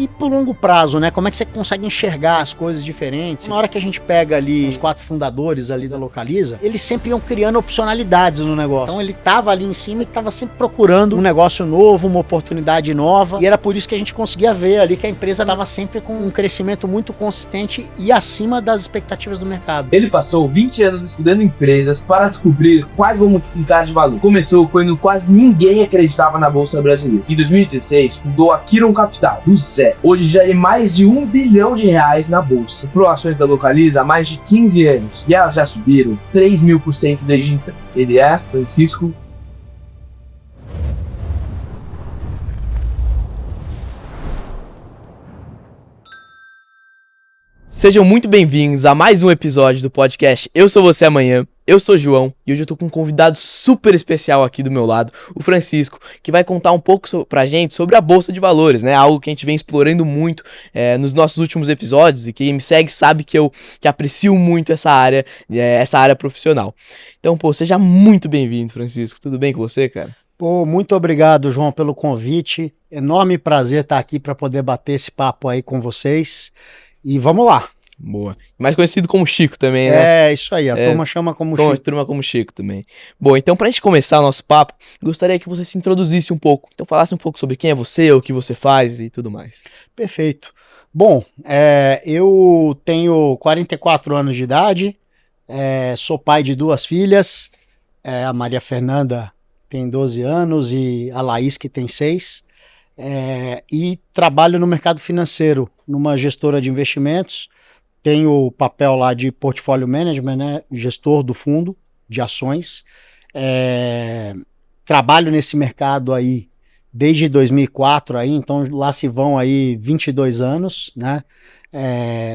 e por longo prazo, né? Como é que você consegue enxergar as coisas diferentes? Na hora que a gente pega ali os 4 fundadores ali da Localiza, eles sempre iam criando opcionalidades no negócio. Então ele tava ali em cima e tava sempre procurando um negócio novo, uma oportunidade nova, e era por isso que a gente conseguia ver ali que a empresa tava sempre com um crescimento muito consistente e acima das expectativas do mercado. Ele passou 20 anos estudando empresas para descobrir quais vão multiplicar de valor. Começou quando quase ninguém acreditava na Bolsa Brasileira. Em 2016, fundou a Kiron Capital, do zero. Hoje já é mais de R$1 bilhão na Bolsa. Comprou ações da Localiza há mais de 15 anos e elas já subiram 3.000% desde então. Ele é Francisco. Sejam muito bem-vindos a mais um episódio do podcast Eu Sou Você Amanhã. Eu sou o João e hoje eu tô com um convidado super especial aqui do meu lado, o Francisco, que vai contar um pouco pra gente sobre a Bolsa de Valores, né? Algo que a gente vem explorando muito nos nossos últimos episódios, e quem me segue sabe que eu aprecio muito essa área profissional. Então, seja muito bem-vindo, Francisco. Tudo bem com você, cara? Muito obrigado, João, pelo convite. Enorme prazer estar aqui para poder bater esse papo aí com vocês. E vamos lá. Boa. Mais conhecido como Chico também, né? É, isso aí. A turma chama como Chico. A turma como Chico também. Bom, então pra gente começar o nosso papo, gostaria que você se introduzisse um pouco. Então falasse um pouco sobre quem é você, o que você faz e tudo mais. Perfeito. Bom, eu tenho 44 anos de idade, sou pai de 2 filhas, a Maria Fernanda tem 12 anos e a Laís que tem 6. E trabalho no mercado financeiro, numa gestora de investimentos. Tenho o papel lá de portfólio management, né? Gestor do fundo de ações. Trabalho nesse mercado aí desde 2004, aí, então lá se vão aí 22 anos, né?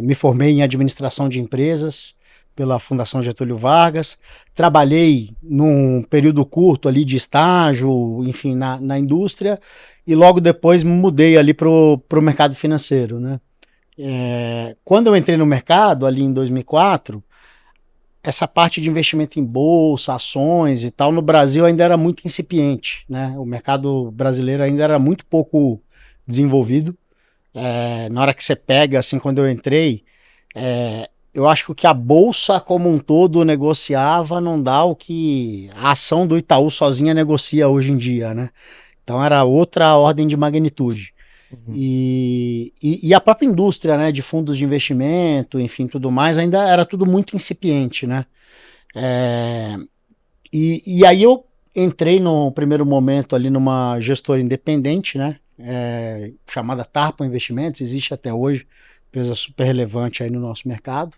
Me formei em administração de empresas pela Fundação Getúlio Vargas. Trabalhei num período curto ali de estágio, enfim, na indústria. E logo depois me mudei ali pro mercado financeiro, né? Quando eu entrei no mercado, ali em 2004, essa parte de investimento em bolsa, ações e tal, no Brasil ainda era muito incipiente, né? O mercado brasileiro ainda era muito pouco desenvolvido. Na hora que você pega, assim, quando eu entrei, eu acho que o que a bolsa como um todo negociava não dá o que a ação do Itaú sozinha negocia hoje em dia, né? Então era outra ordem de magnitude. Uhum. E a própria indústria, né, de fundos de investimento, enfim, tudo mais, ainda era tudo muito incipiente, né? E aí eu entrei no primeiro momento ali numa gestora independente, né, chamada Tarpa Investimentos, existe até hoje, empresa super relevante aí no nosso mercado.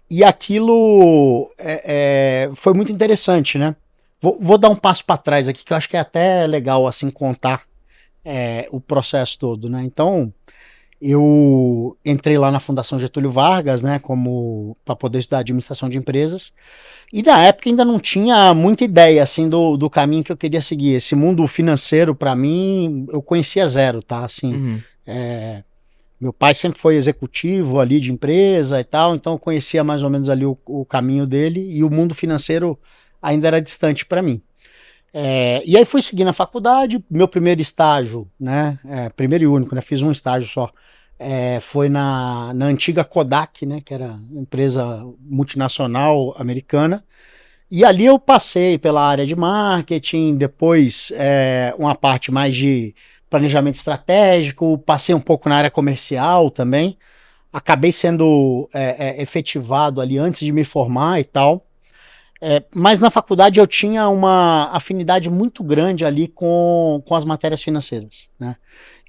E aquilo foi muito interessante, né? Vou dar um passo para trás aqui, que eu acho que é até legal assim contar o processo todo, né? Então, eu entrei lá na Fundação Getúlio Vargas, né, para poder estudar administração de empresas, e na época ainda não tinha muita ideia assim do caminho que eu queria seguir. Esse mundo financeiro, para mim, eu conhecia zero, tá? Assim, meu pai sempre foi executivo ali de empresa e tal, então eu conhecia mais ou menos ali o caminho dele, e o mundo financeiro ainda era distante para mim. E aí fui seguir na faculdade. Meu primeiro estágio, né, primeiro e único, né, fiz um estágio só, foi na antiga Kodak, né, que era uma empresa multinacional americana, e ali eu passei pela área de marketing, depois uma parte mais de planejamento estratégico, passei um pouco na área comercial também, acabei sendo efetivado ali antes de me formar e tal. Mas na faculdade eu tinha uma afinidade muito grande ali com as matérias financeiras, né?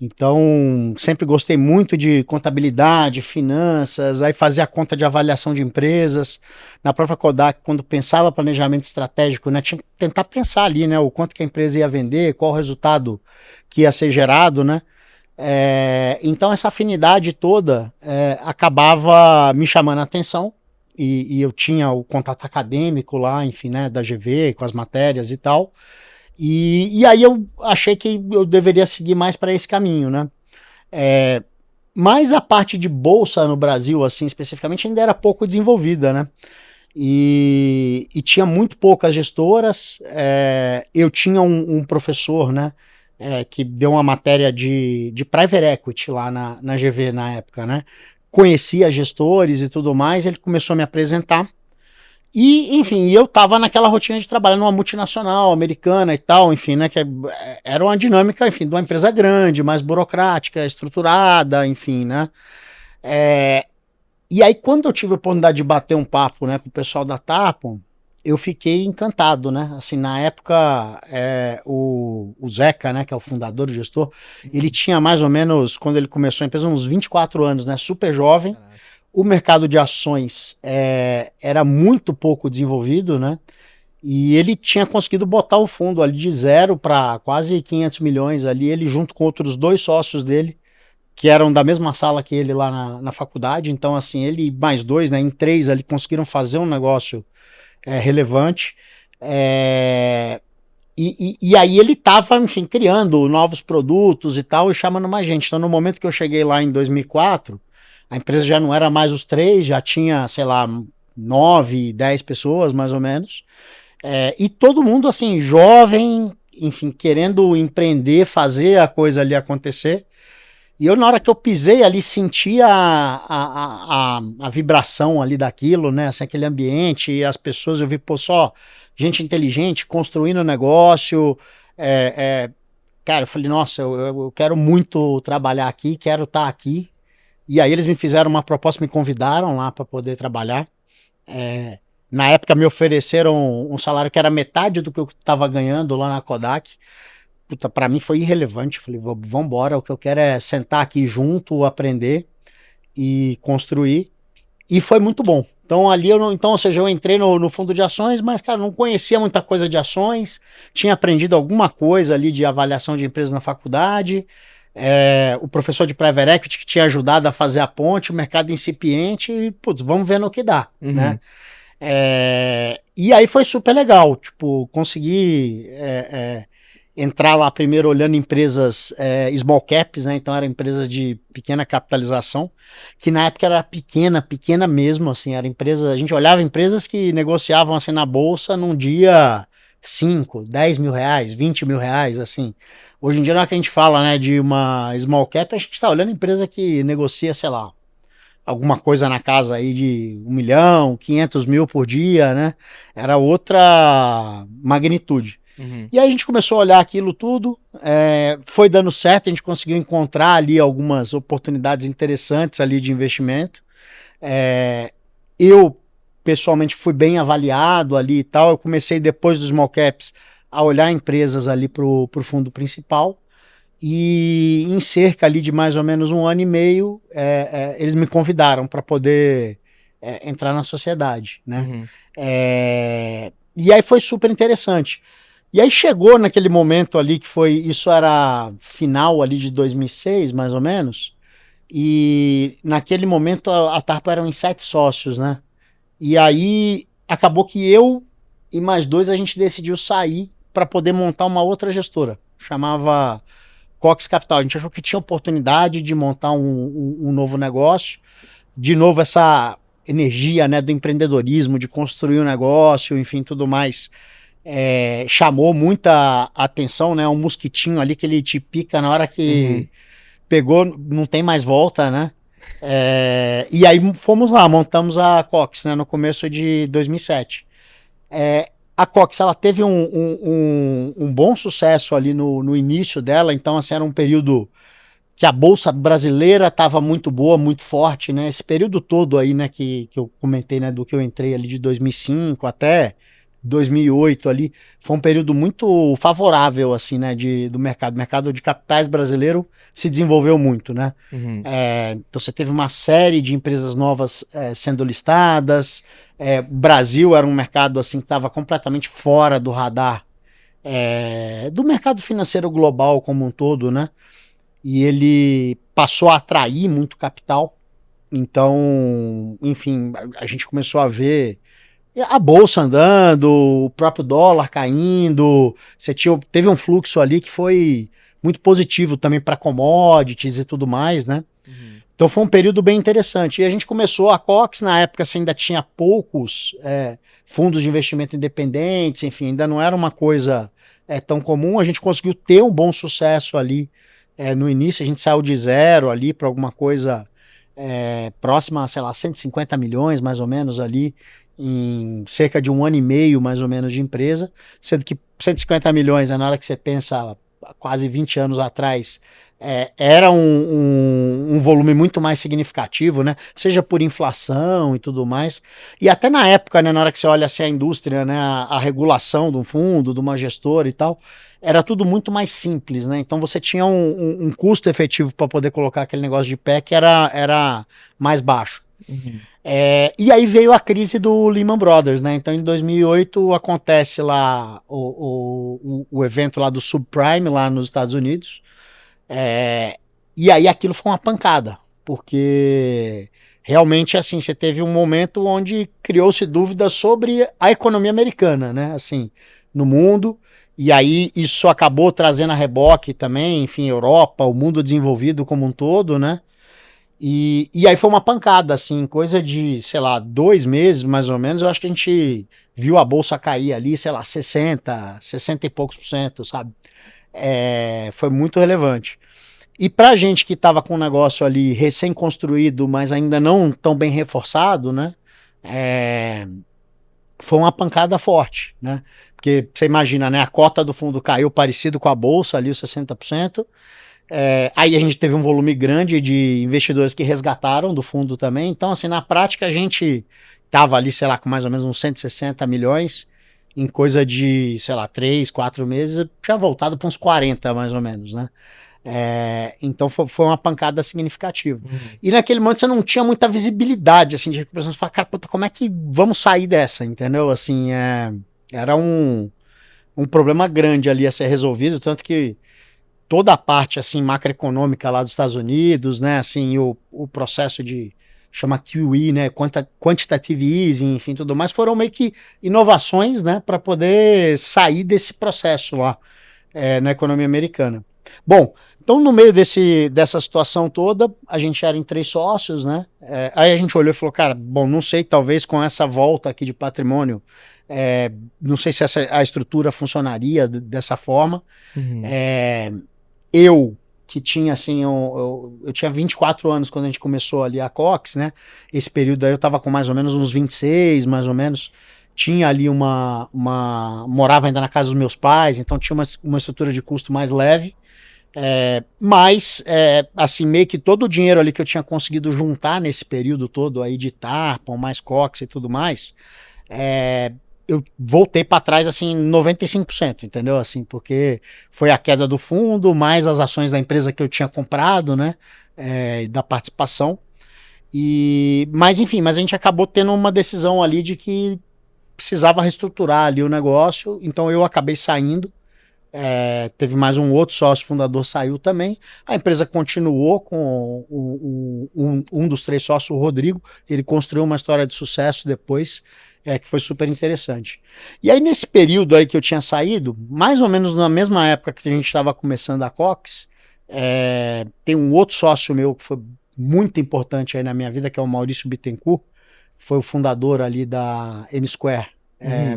Então sempre gostei muito de contabilidade, finanças, aí fazia a conta de avaliação de empresas. Na própria Kodak, quando pensava planejamento estratégico, né, tinha que tentar pensar ali, né, o quanto que a empresa ia vender, qual o resultado que ia ser gerado, né? Então essa afinidade toda acabava me chamando a atenção. E eu tinha o contato acadêmico lá, enfim, né, da GV, com as matérias e tal. E aí eu achei que eu deveria seguir mais para esse caminho, né? Mas a parte de bolsa no Brasil, assim, especificamente, ainda era pouco desenvolvida, né? E tinha muito poucas gestoras. Eu tinha um professor, né, que deu uma matéria de private equity lá na GV na época, né? Conhecia gestores e tudo mais, ele começou a me apresentar. E, enfim, eu tava naquela rotina de trabalhar numa multinacional americana e tal, enfim, né? Que era uma dinâmica, enfim, de uma empresa grande, mais burocrática, estruturada, enfim, né? E aí, quando eu tive a oportunidade de bater um papo, né, com o pessoal da Tapon, eu fiquei encantado, né? Assim, na época, o Zeca, né, que é o fundador, o gestor, ele tinha mais ou menos, quando ele começou a empresa, uns 24 anos, né? Super jovem. Caraca. O mercado de ações era muito pouco desenvolvido, né? E ele tinha conseguido botar o fundo ali de 0 para quase 500 milhões ali, ele junto com outros 2 sócios dele, que eram da mesma sala que ele lá na faculdade. Então, assim, ele mais 2, né, em 3 ali, conseguiram fazer um negócio relevante. E aí ele estava, enfim, criando novos produtos e tal, e chamando mais gente. Então, no momento que eu cheguei lá em 2004, a empresa já não era mais os 3, já tinha, sei lá, 9, 10 pessoas, mais ou menos. E todo mundo, assim, jovem, enfim, querendo empreender, fazer a coisa ali acontecer. E eu, na hora que eu pisei ali, senti a vibração ali daquilo, né? Assim, aquele ambiente, e as pessoas, eu vi, pô, só gente inteligente construindo negócio. Cara, eu falei, nossa, eu quero muito trabalhar aqui, quero estar aqui. E aí eles me fizeram uma proposta, me convidaram lá para poder trabalhar. Na época me ofereceram um salário que era metade do que eu estava ganhando lá na Kodak. Puta, pra mim foi irrelevante. Falei, vambora, o que eu quero é sentar aqui junto, aprender e construir. E foi muito bom. Então ali ou seja, eu entrei no fundo de ações, mas, cara, não conhecia muita coisa de ações, tinha aprendido alguma coisa ali de avaliação de empresas na faculdade. O professor de private equity que tinha ajudado a fazer a ponte, o mercado incipiente, e, putz, vamos ver no que dá, né? E aí foi super legal, tipo, consegui entrar lá primeiro olhando empresas small caps, né? Então eram empresas de pequena capitalização, que na época era pequena mesmo, assim, era empresa, a gente olhava empresas que negociavam assim na bolsa num dia 5, 10 mil reais, 20 mil reais, assim. Hoje em dia, na hora que a gente fala, né, de uma small cap, a gente está olhando empresa que negocia, sei lá, alguma coisa na casa aí de 1 milhão, 500 mil por dia, né? Era outra magnitude. Uhum. E aí a gente começou a olhar aquilo tudo, foi dando certo, a gente conseguiu encontrar ali algumas oportunidades interessantes ali de investimento. Eu, pessoalmente, fui bem avaliado ali e tal, eu comecei depois dos small caps a olhar empresas ali pro fundo principal, e em cerca ali de mais ou menos 1 ano e meio, eles me convidaram para poder entrar na sociedade, né? Uhum. E aí foi super interessante. E aí chegou naquele momento ali que isso era final ali de 2006, mais ou menos, e naquele momento a Tarpa eram em 7 sócios, né? E aí acabou que eu e mais 2 a gente decidiu sair para poder montar uma outra gestora, chamava Cox Capital. A gente achou que tinha oportunidade de montar um novo negócio, de novo essa energia, né, do empreendedorismo, de construir um negócio, enfim, tudo mais. Chamou muita atenção, né? Um mosquitinho ali que ele te pica na hora que pegou, não tem mais volta, né? E aí fomos lá, montamos a Cox, né, no começo de 2007. A Cox, ela teve um bom sucesso ali no início dela, então assim, era um período que a Bolsa brasileira estava muito boa, muito forte, né? Esse período todo aí, né, que eu comentei, né, do que eu entrei ali de 2005 até 2008 ali, foi um período muito favorável, assim, né, do mercado. O mercado de capitais brasileiro se desenvolveu muito, né? Uhum. Então você teve uma série de empresas novas sendo listadas. O Brasil era um mercado, assim, que estava completamente fora do radar do mercado financeiro global como um todo, né? E ele passou a atrair muito capital. Então, enfim, a gente começou a ver a bolsa andando, o próprio dólar caindo. Teve um fluxo ali que foi muito positivo também para commodities e tudo mais, né? Uhum. Então foi um período bem interessante. E a gente começou a Cox, na época assim, ainda tinha poucos fundos de investimento independentes, enfim, ainda não era uma coisa tão comum. A gente conseguiu ter um bom sucesso ali no início, a gente saiu de zero ali para alguma coisa próxima, sei lá, 150 milhões mais ou menos ali, em cerca de 1 ano e meio mais ou menos de empresa, sendo que 150 milhões, na hora que você pensa quase 20 anos atrás, era um volume muito mais significativo, né? Seja por inflação e tudo mais. E até na época, né, na hora que você olha assim, a indústria, né, a regulação de um fundo, de uma gestora e tal, era tudo muito mais simples, né? Então você tinha um custo efetivo para poder colocar aquele negócio de pé que era mais baixo. Uhum. E aí veio a crise do Lehman Brothers, né? Então em 2008 acontece lá o evento lá do subprime lá nos Estados Unidos. E aí aquilo foi uma pancada, porque realmente assim, você teve um momento onde criou-se dúvidas sobre a economia americana, né? Assim, no mundo. E aí isso acabou trazendo a reboque também, enfim, Europa, o mundo desenvolvido como um todo, né? E aí foi uma pancada, assim, coisa de, sei lá, 2 meses mais ou menos, eu acho que a gente viu a bolsa cair ali, sei lá, 60 e poucos por cento, sabe? Foi muito relevante. E pra gente que tava com um negócio ali recém-construído, mas ainda não tão bem reforçado, né? Foi uma pancada forte, né? Porque você imagina, né? A cota do fundo caiu parecido com a bolsa ali, os 60%. Aí a gente teve um volume grande de investidores que resgataram do fundo também. Então, assim, na prática a gente tava ali, sei lá, com mais ou menos uns 160 milhões em coisa de, sei lá, 3, 4 meses, já voltado para uns 40 mais ou menos, né? Então foi uma pancada significativa. Uhum. E naquele momento você não tinha muita visibilidade, assim, de recuperação. Você fala, cara, puta, como é que vamos sair dessa, entendeu? Assim, era um problema grande ali a ser resolvido, tanto que toda a parte, assim, macroeconômica lá dos Estados Unidos, né, assim, o processo de, chama QE, né, Quantitative Easing, enfim, tudo mais, foram meio que inovações, né, para poder sair desse processo lá na economia americana. Bom, então no meio dessa situação toda, a gente era em 3 sócios, né? Aí a gente olhou e falou, cara, bom, não sei, talvez com essa volta aqui de patrimônio, não sei se a estrutura funcionaria dessa forma. Uhum. Eu, que tinha assim, eu tinha 24 anos quando a gente começou ali a Cox, né? Esse período aí eu tava com mais ou menos uns 26, mais ou menos. Tinha ali morava ainda na casa dos meus pais, então tinha uma estrutura de custo mais leve. Mas, assim, meio que todo o dinheiro ali que eu tinha conseguido juntar nesse período todo aí de Tarpon, mais Cox e tudo mais, eu voltei para trás, assim, 95%, entendeu? Assim, porque foi a queda do fundo, mais as ações da empresa que eu tinha comprado, né, da participação. Mas, enfim, mas a gente acabou tendo uma decisão ali de que precisava reestruturar ali o negócio, então eu acabei saindo. Teve mais um outro sócio fundador, saiu também. A empresa continuou com um dos 3 sócios, o Rodrigo. Ele construiu uma história de sucesso depois, que foi super interessante. E aí, nesse período aí que eu tinha saído, mais ou menos na mesma época que a gente estava começando a Cox, tem um outro sócio meu que foi muito importante aí na minha vida, que é o Maurício Bittencourt, foi o fundador ali da M-Square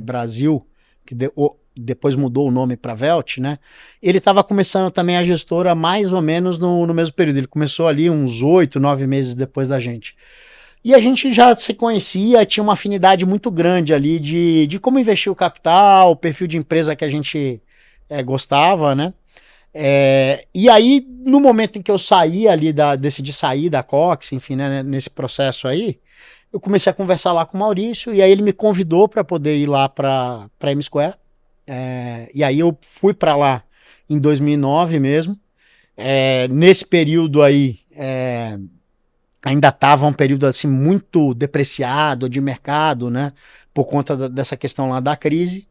Brasil, que depois mudou o nome para Velt, né? Ele estava começando também a gestora mais ou menos no mesmo período. Ele começou ali uns 8, 9 meses depois da gente. E a gente já se conhecia, tinha uma afinidade muito grande ali de como investir o capital, o perfil de empresa que a gente gostava, né? E aí, no momento em que eu saí ali, decidi sair da Cox, enfim, né, nesse processo aí, eu comecei a conversar lá com o Maurício, e aí ele me convidou para poder ir lá para a M-Square. E aí eu fui para lá em 2009 mesmo. Nesse período aí, ainda estava um período assim muito depreciado de mercado, né? Por conta dessa questão lá da crise.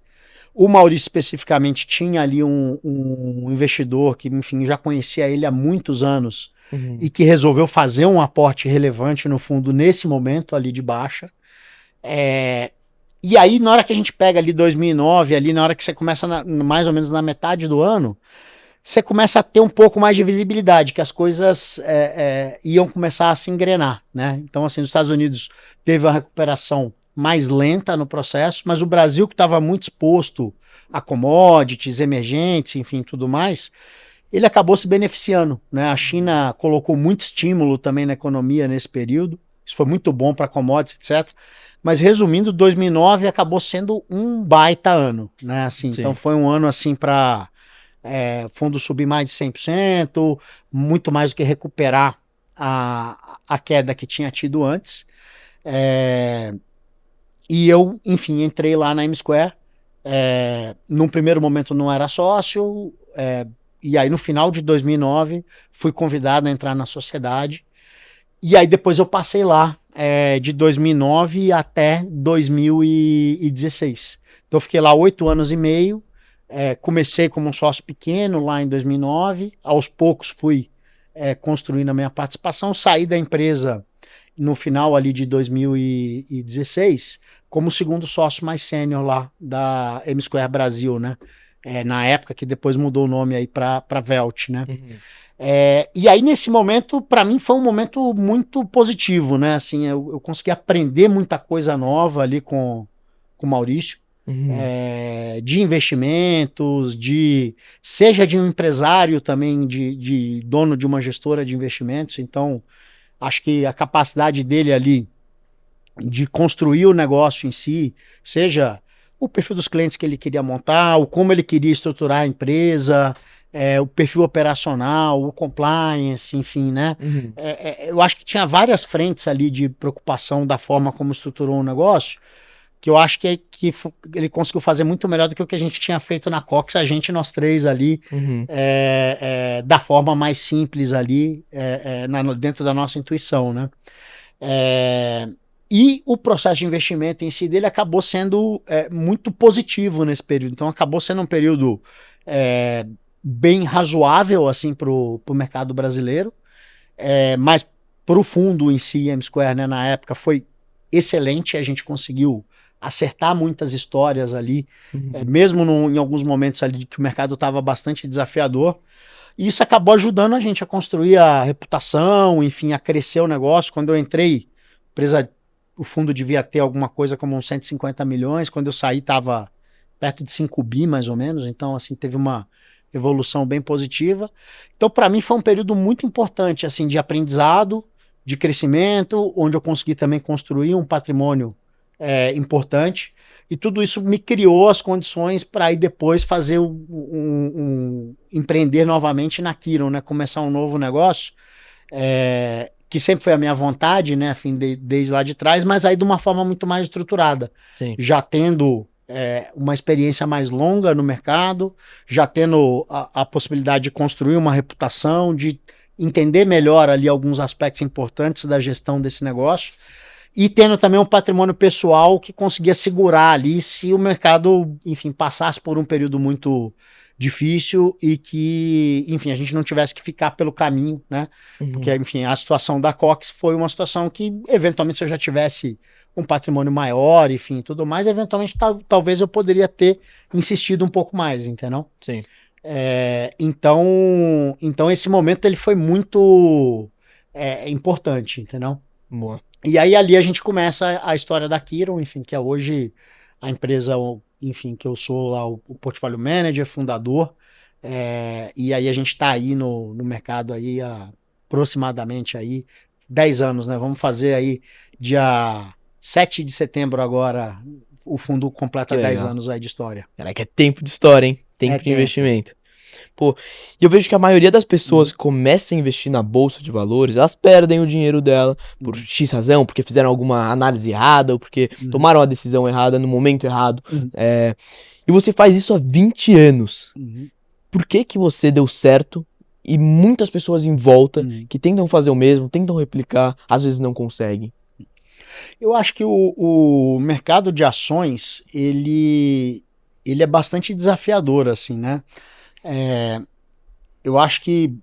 O Maurício especificamente tinha ali um investidor que, enfim, já conhecia ele há muitos anos e que resolveu fazer um aporte relevante no fundo nesse momento ali de baixa. E aí, na hora que a gente pega ali 2009, ali na hora que você começa mais ou menos na metade do ano, você começa a ter um pouco mais de visibilidade, que as coisas iam começar a se engrenar, né? Então, assim, nos Estados Unidos teve uma recuperação mais lenta no processo, mas o Brasil, que estava muito exposto a commodities, emergentes, enfim, tudo mais, ele acabou se beneficiando, né? A China colocou muito estímulo também na economia nesse período, isso foi muito bom para commodities, etc. Mas resumindo, 2009 acabou sendo um baita ano, né? Assim, então foi um ano assim para fundo subir mais de 100%, muito mais do que recuperar a queda que tinha tido antes. E eu, enfim, entrei lá na M-Square. Num primeiro momento não era sócio, e aí no final de 2009 fui convidado a entrar na sociedade. E aí depois eu passei lá de 2009 até 2016. Então eu fiquei lá 8 anos e meio. Comecei como um sócio pequeno lá em 2009. Aos poucos fui construindo a minha participação. Saí da empresa no final ali de 2016 como segundo sócio mais sênior lá da M-Square Brasil, né? Na época que depois mudou o nome aí para Velt, né? E aí nesse momento, para mim foi um momento muito positivo, né? Assim, eu consegui aprender muita coisa nova ali com o Maurício, de investimentos, seja de um empresário também, de dono de uma gestora de investimentos. Então, acho que a capacidade dele ali de construir o negócio em si, seja o perfil dos clientes que ele queria montar, o como ele queria estruturar a empresa, o perfil operacional, o compliance, enfim, né? Eu acho que tinha várias frentes ali de preocupação da forma como estruturou o negócio, que eu acho que ele conseguiu fazer muito melhor do que o que a gente tinha feito na Cox, nós três ali, da forma mais simples ali, dentro da nossa intuição, né? E o processo de investimento em si dele acabou sendo muito positivo nesse período. Então acabou sendo um período bem razoável assim para o mercado brasileiro, mas para o fundo em si, M-Square, né, na época foi excelente. A gente conseguiu acertar muitas histórias ali, mesmo em alguns momentos ali que o mercado estava bastante desafiador. E isso acabou ajudando a gente a construir a reputação, enfim, a crescer o negócio. Quando eu entrei, o fundo devia ter alguma coisa como uns 150 milhões. Quando eu saí, estava perto de 5 bi, mais ou menos. Então, assim, teve uma evolução bem positiva. Então, para mim, foi um período muito importante, assim, de aprendizado, de crescimento, onde eu consegui também construir um patrimônio importante. E tudo isso me criou as condições para aí depois fazer empreender novamente na Kiron, né? Começar um novo negócio, que sempre foi a minha vontade, né? Enfim, desde lá de trás, mas aí de uma forma muito mais estruturada. Sim. Já tendo uma experiência mais longa no mercado, já tendo a possibilidade de construir uma reputação, de entender melhor ali alguns aspectos importantes da gestão desse negócio, e tendo também um patrimônio pessoal que conseguia segurar ali se o mercado, enfim, passasse por um período muito difícil e que, enfim, a gente não tivesse que ficar pelo caminho, né? Porque, enfim, a situação da Cox foi uma situação que, eventualmente, se eu já tivesse um patrimônio maior, enfim, tudo mais, eventualmente, talvez eu poderia ter insistido um pouco mais, entendeu? Sim. Então, esse momento, ele foi muito importante, entendeu? Boa. E aí ali a gente começa a história da Kiron, enfim, que é hoje a empresa, enfim, que eu sou lá o portfólio manager, fundador, e aí a gente está aí no mercado aí há aproximadamente aí 10 anos, né? Vamos fazer aí dia 7 de setembro agora, o fundo completa 10 anos aí de história. Caraca, é tempo de história, hein? Tempo de investimento. Pô, e eu vejo que a maioria das pessoas que começam a investir na bolsa de valores, elas perdem o dinheiro dela por X razão, porque fizeram alguma análise errada, ou porque tomaram a decisão errada no momento errado. E você faz isso há 20 anos. Por que você deu certo e muitas pessoas em volta que tentam fazer o mesmo, tentam replicar, às vezes não conseguem? Eu acho que o mercado de ações, ele é bastante desafiador, assim, né? Eu acho que,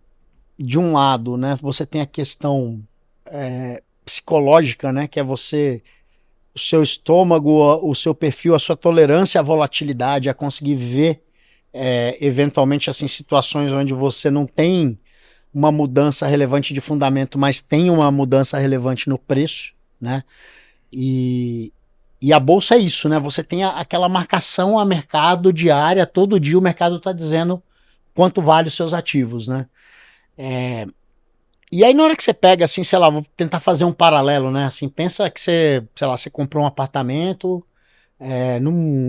de um lado, né, você tem a questão psicológica, né, que é o seu estômago, o seu perfil, a sua tolerância à volatilidade, a conseguir ver, eventualmente, assim, situações onde você não tem uma mudança relevante de fundamento, mas tem uma mudança relevante no preço, né? E E a bolsa é isso, né? Você tem aquela marcação a mercado diária, todo dia o mercado está dizendo quanto vale os seus ativos, né? E aí na hora que você pega, assim, sei lá, vou tentar fazer um paralelo, né? Assim, pensa que você, sei lá, você comprou um apartamento,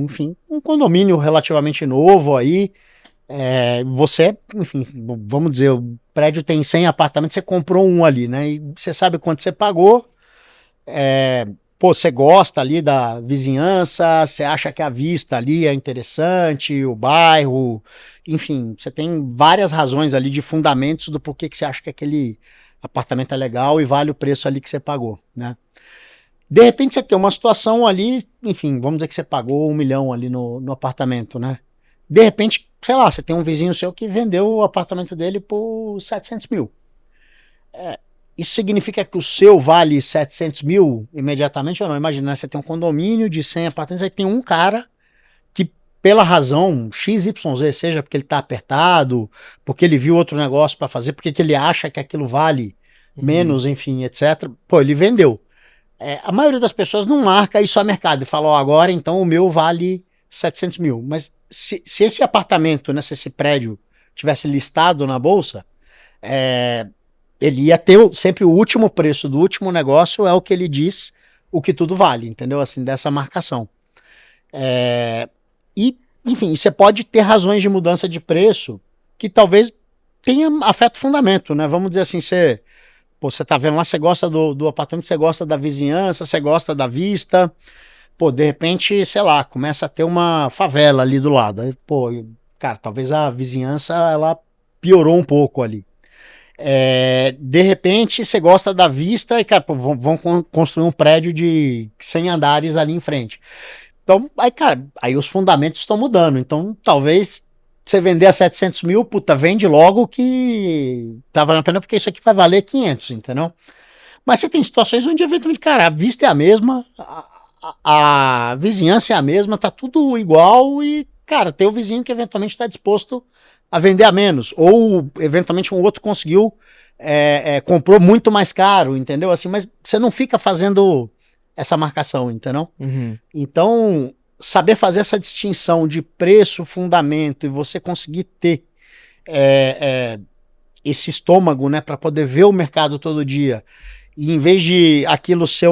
enfim, um condomínio relativamente novo aí, você, enfim, vamos dizer, o prédio tem 100 apartamentos, você comprou um ali, né? E você sabe quanto você pagou, pô, você gosta ali da vizinhança, você acha que a vista ali é interessante, o bairro, enfim, você tem várias razões ali de fundamentos do porquê que você acha que aquele apartamento é legal e vale o preço ali que você pagou, né? De repente você tem uma situação ali, enfim, vamos dizer que você pagou 1 milhão ali no apartamento, né? De repente, sei lá, você tem um vizinho seu que vendeu o apartamento dele por 700 mil. Isso significa que o seu vale 700 mil imediatamente ou não? Imagina, né? Você tem um condomínio de 100 apartamentos, aí tem um cara que, pela razão XYZ, seja porque ele está apertado, porque ele viu outro negócio para fazer, porque que ele acha que aquilo vale menos, enfim, etc. Pô, ele vendeu. A maioria das pessoas não marca isso a mercado e fala, ó, agora então o meu vale 700 mil. Mas se esse apartamento, né, se esse prédio tivesse listado na bolsa, ele ia ter sempre o último preço do último negócio, é o que ele diz, o que tudo vale, entendeu? Assim, dessa marcação. E, enfim, você pode ter razões de mudança de preço que talvez tenha afeto fundamento, né? Vamos dizer assim, você tá vendo lá, você gosta do apartamento, você gosta da vizinhança, você gosta da vista, pô, de repente, sei lá, começa a ter uma favela ali do lado. Aí, pô, cara, talvez a vizinhança, ela piorou um pouco ali. De repente, você gosta da vista e, cara, pô, vão construir um prédio de 100 andares ali em frente. Então, aí, cara, aí os fundamentos estão mudando. Então, talvez você vender a 700 mil, puta, vende logo que tá valendo a pena, porque isso aqui vai valer 500, entendeu? Mas você tem situações onde, eventualmente, cara, a vista é a mesma, a vizinhança é a mesma, tá tudo igual e, cara, tem o vizinho que eventualmente está disposto a vender a menos, ou eventualmente um outro conseguiu, comprou muito mais caro, entendeu? Assim, mas você não fica fazendo essa marcação, entendeu? Então, saber fazer essa distinção de preço, fundamento e você conseguir ter esse estômago, né, para poder ver o mercado todo dia, e em vez de aquilo ser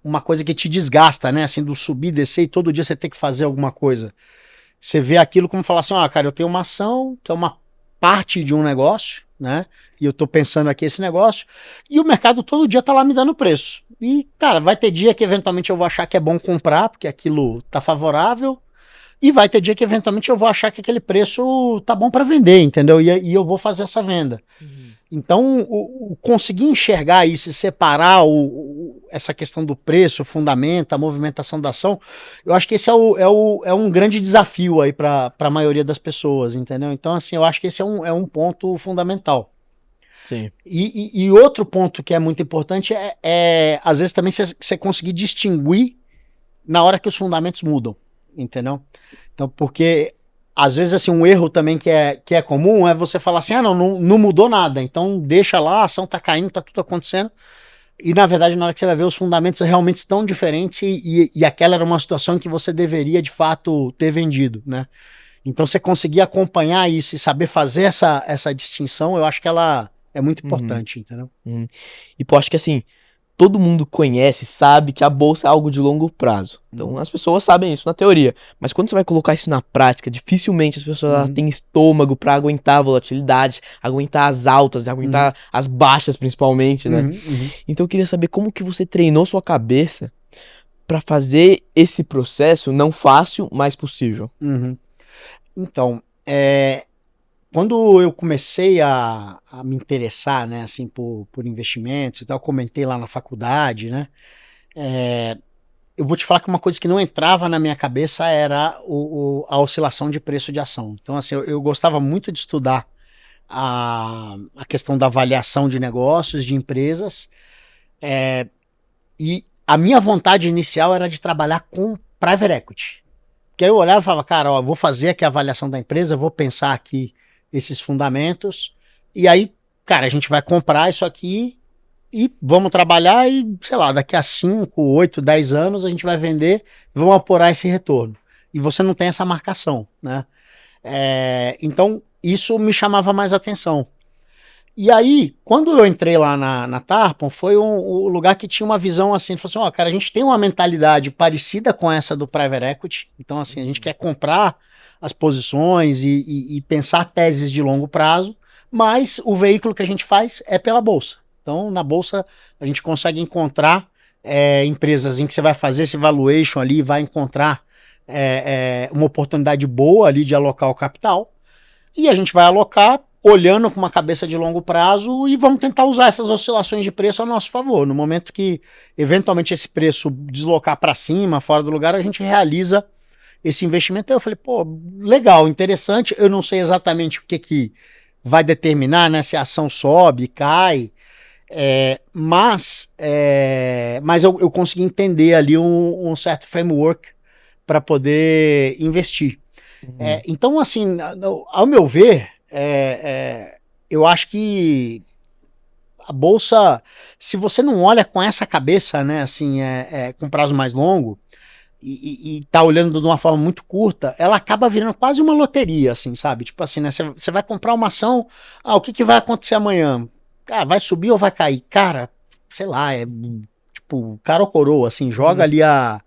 uma coisa que te desgasta, né, assim, do subir, descer e todo dia você ter que fazer alguma coisa, você vê aquilo como falar assim, cara, eu tenho uma ação, que é uma parte de um negócio, né, e eu tô pensando aqui esse negócio, e o mercado todo dia tá lá me dando preço. E, cara, vai ter dia que eventualmente eu vou achar que é bom comprar, porque aquilo tá favorável, e vai ter dia que eventualmente eu vou achar que aquele preço tá bom para vender, entendeu? E eu vou fazer essa venda. Então, o conseguir enxergar isso e separar essa questão do preço, o fundamento, a movimentação da ação, eu acho que esse é um grande desafio aí para a maioria das pessoas, entendeu? Então, assim, eu acho que esse é um ponto fundamental. Sim. E outro ponto que é muito importante às vezes também você conseguir distinguir na hora que os fundamentos mudam, entendeu? Então, porque às vezes assim, um erro também que é comum é você falar assim, não mudou nada, então deixa lá, a ação tá caindo, tá tudo acontecendo, e na verdade na hora que você vai ver os fundamentos realmente estão diferentes e aquela era uma situação que você deveria de fato ter vendido, né? Então você conseguir acompanhar isso e saber fazer essa distinção, eu acho que ela é muito importante, entendeu? E pô, acho que assim, todo mundo conhece, sabe que a bolsa é algo de longo prazo. Então as pessoas sabem isso na teoria. Mas quando você vai colocar isso na prática, dificilmente as pessoas têm estômago pra aguentar a volatilidade, aguentar as altas, aguentar as baixas principalmente, né? Então eu queria saber como que você treinou sua cabeça pra fazer esse processo não fácil, mas possível. Então, quando eu comecei a me interessar, né, assim, por investimentos e tal, comentei lá na faculdade, né, eu vou te falar que uma coisa que não entrava na minha cabeça era a oscilação de preço de ação. Então, assim, eu gostava muito de estudar a questão da avaliação de negócios, de empresas, e a minha vontade inicial era de trabalhar com private equity. Porque aí eu olhava e falava, cara, ó, eu vou fazer aqui a avaliação da empresa, vou pensar aqui esses fundamentos, e aí, cara, a gente vai comprar isso aqui e vamos trabalhar e, sei lá, daqui a 5, 8, 10 anos a gente vai vender e vamos apurar esse retorno. E você não tem essa marcação, né? Então, isso me chamava mais atenção. E aí, quando eu entrei lá na Tarpon, foi um lugar que tinha uma visão assim, falou assim, ó, cara, a gente tem uma mentalidade parecida com essa do Private Equity, então assim, a gente quer comprar as posições e pensar teses de longo prazo, mas o veículo que a gente faz é pela Bolsa. Então, na Bolsa, a gente consegue encontrar empresas em que você vai fazer esse valuation ali, vai encontrar uma oportunidade boa ali de alocar o capital, e a gente vai alocar olhando com uma cabeça de longo prazo e vamos tentar usar essas oscilações de preço a nosso favor. No momento que, eventualmente, esse preço deslocar para cima, fora do lugar, a gente realiza esse investimento. Aí eu falei, pô, legal, interessante. Eu não sei exatamente o que vai determinar, né, se a ação sobe, cai, mas eu consegui entender ali um certo framework para poder investir. Então, assim, ao meu ver, eu acho que a Bolsa, se você não olha com essa cabeça, né, assim, com prazo mais longo, e tá olhando de uma forma muito curta, ela acaba virando quase uma loteria, assim, sabe? Tipo assim, né, você vai comprar uma ação, o que vai acontecer amanhã? Cara, vai subir ou vai cair? Cara, sei lá, tipo, cara ou coroa, assim, joga ali a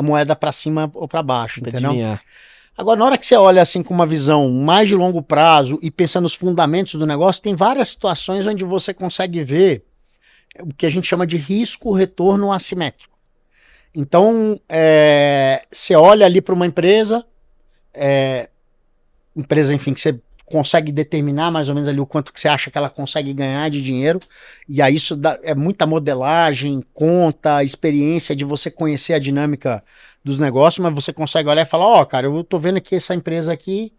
moeda para cima ou para baixo, entendeu? Adivinhar. Agora, na hora que você olha assim com uma visão mais de longo prazo e pensa nos fundamentos do negócio, tem várias situações onde você consegue ver o que a gente chama de risco-retorno assimétrico. Então, você olha ali para uma empresa, enfim, que você consegue determinar mais ou menos ali o quanto que você acha que ela consegue ganhar de dinheiro, e aí isso é muita modelagem, conta, experiência de você conhecer a dinâmica dos negócios, mas você consegue olhar e falar, cara, eu tô vendo aqui essa empresa aqui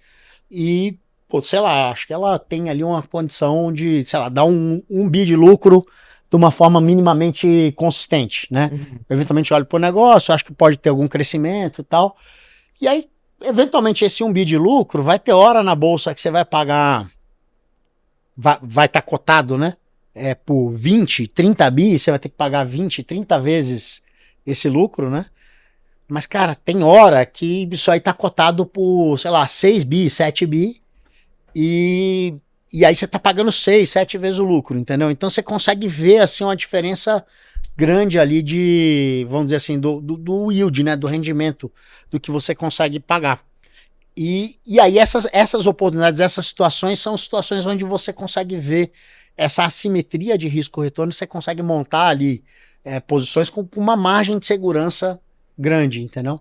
e, pô, sei lá, acho que ela tem ali uma condição de, sei lá, dar um bi de lucro de uma forma minimamente consistente, né? Eventualmente olho pro negócio, acho que pode ter algum crescimento e tal, e aí eventualmente esse 1 bi de lucro vai ter hora na bolsa que você vai pagar, vai estar cotado, né? Por 20, 30 bi, você vai ter que pagar 20, 30 vezes esse lucro, né? Mas, cara, tem hora que isso aí tá cotado por, sei lá, 6 bi, 7 bi, e aí você tá pagando 6, 7 vezes o lucro, entendeu? Então você consegue ver, assim, uma diferença grande ali de, vamos dizer assim, do yield, né, do rendimento, do que você consegue pagar. E aí essas oportunidades, essas situações são situações onde você consegue ver essa assimetria de risco-retorno, você consegue montar ali posições com uma margem de segurança grande, entendeu?